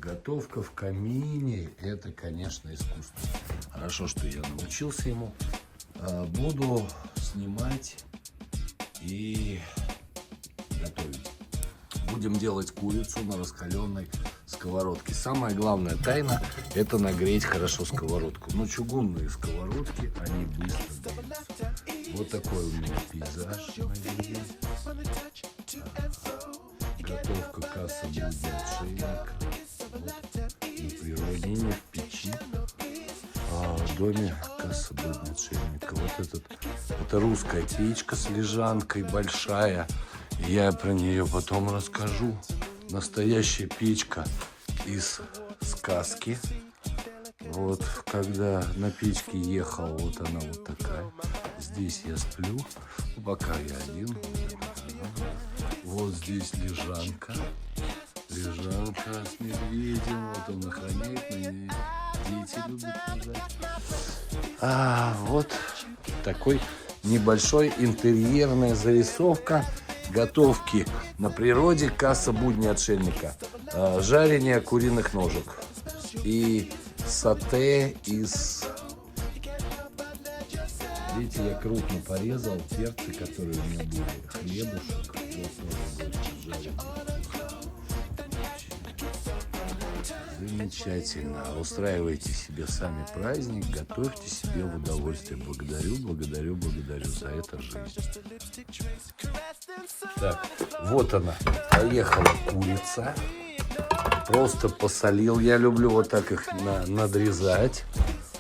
Готовка в камине – это, конечно, искусство. Хорошо, что я научился ему. Буду снимать и готовить. Будем делать курицу на раскаленной сковородке. Самая главная тайна – это нагреть хорошо сковородку. Но чугунные сковородки, они быстро греются. Вот такой у меня пейзаж на видео. Готовка касса будет отшельника. Вот, на природе, не в печи, а в доме касса будет отшельника. Вот это русская печка с лежанкой большая. Я про нее потом расскажу. Настоящая печка из сказки. Вот, когда на печке ехал, вот она вот такая. Здесь я сплю, пока я один. Вот здесь лежанка. Лежанка с медведем. Вот он охраняет, на ней дети любят лежать. Вот такой небольшой интерьерная зарисовка готовки на природе касса будни отшельника. Жарение куриных ножек и сате из... Видите, я крупно порезал перцы, которые у меня были, хлебушек. Вот тоже будет жареный. Замечательно. Устраивайте себе сами праздник, готовьте себе в удовольствие. Благодарю за это жизнь. Так, вот она. Поехала курица. Просто посолил. Я люблю вот так их надрезать.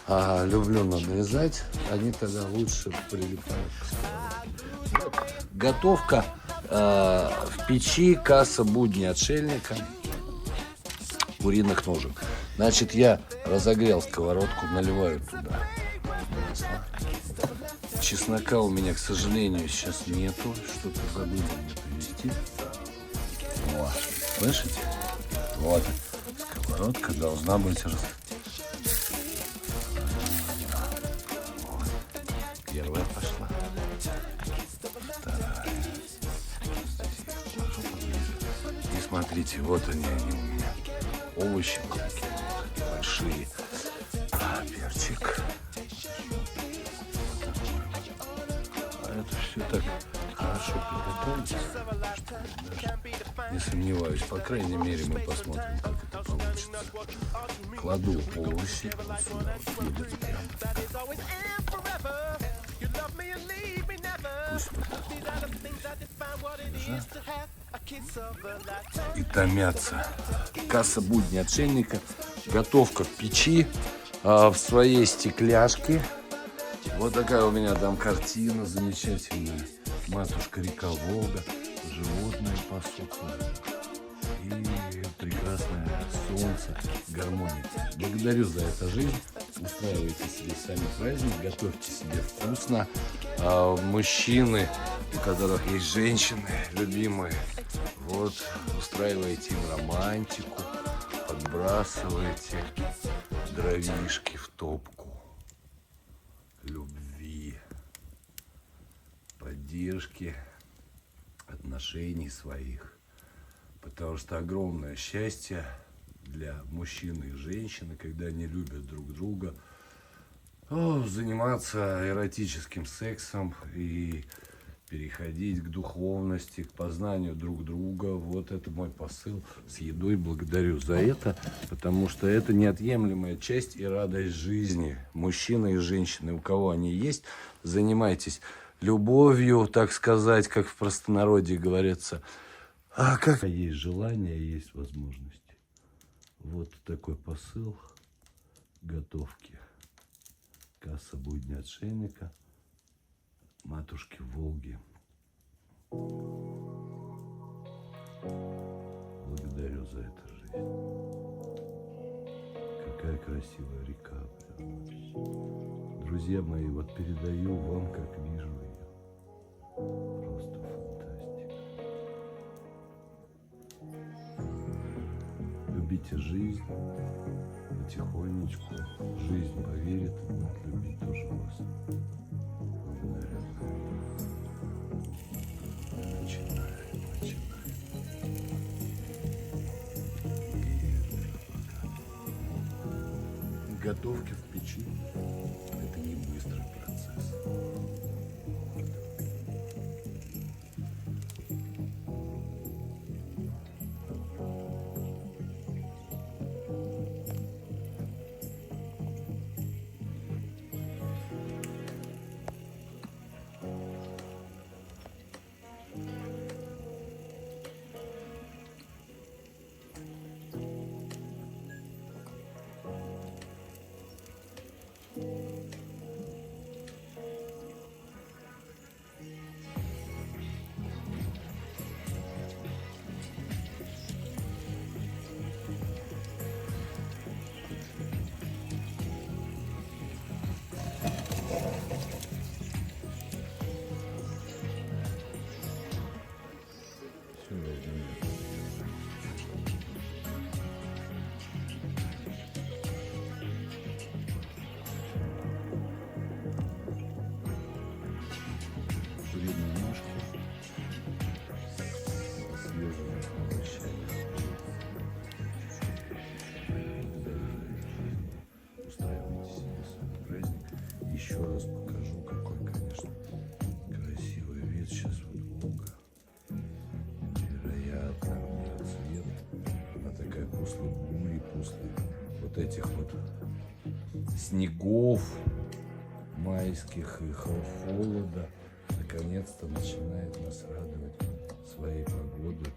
Люблю надрезать. Они тогда лучше прилипают к сковородке. Готовка в печи касса будни отшельника. Куриных ножек. Значит, я разогрел сковородку, наливаю туда масло. Чеснока у меня, к сожалению, сейчас нету. Что-то забыли мне привезти. О, слышите? Вот. Сковородка должна быть вот. Первая пошла. Вторая. И смотрите, вот они у меня. Овощи большие, перчик. Это все так хорошо приготовится, что я даже не сомневаюсь. По крайней мере, мы посмотрим, как это получится. Кладу овощи вот сюда, вот перец прям. Пусть вот так лежат и томятся. Касса будни отшельника. Готовка в печи, в своей стекляшке. Вот такая у меня там картина замечательная. Матушка река Волга, животные пасутся. И прекрасное солнце, гармония. Благодарю за эту жизнь. Устраивайте себе сами праздник, готовьте себе вкусно. Мужчины, у которых есть женщины любимые, вот, устраивайте им романтику, подбрасывайте дровишки в топку любви, поддержки отношений своих. Потому что огромное счастье для мужчины и женщины, когда они любят друг друга, заниматься эротическим сексом и переходить к духовности, к познанию друг друга. Вот это мой посыл с едой. Благодарю за это, потому что это неотъемлемая часть и радость жизни. Мужчины и женщины, у кого они есть, занимайтесь любовью, так сказать, как в простонародье говорится. Как есть желание, есть возможности. Вот такой посыл готовки. Касса будни отшельника, матушки Волги. Благодарю за эту жизнь. Какая красивая река. Друзья мои, вот передаю вам, как вижу ее. Просто фантастика. Любите жизнь потихонечку. Жизнь поверит, будет любить тоже вас. Благодарю. Начинаем. готовки в печи это не быстрый процесс. Куриные ножки со свежими овощами. Устраивайте себе свой праздник. Еще раз покажу, какой, конечно, красивый вид сейчас вот лука. Невероятно у нее цвет. Она такая после бури, после вот этих вот снегов майских и холода наконец-то начинает нас радовать своей погодой.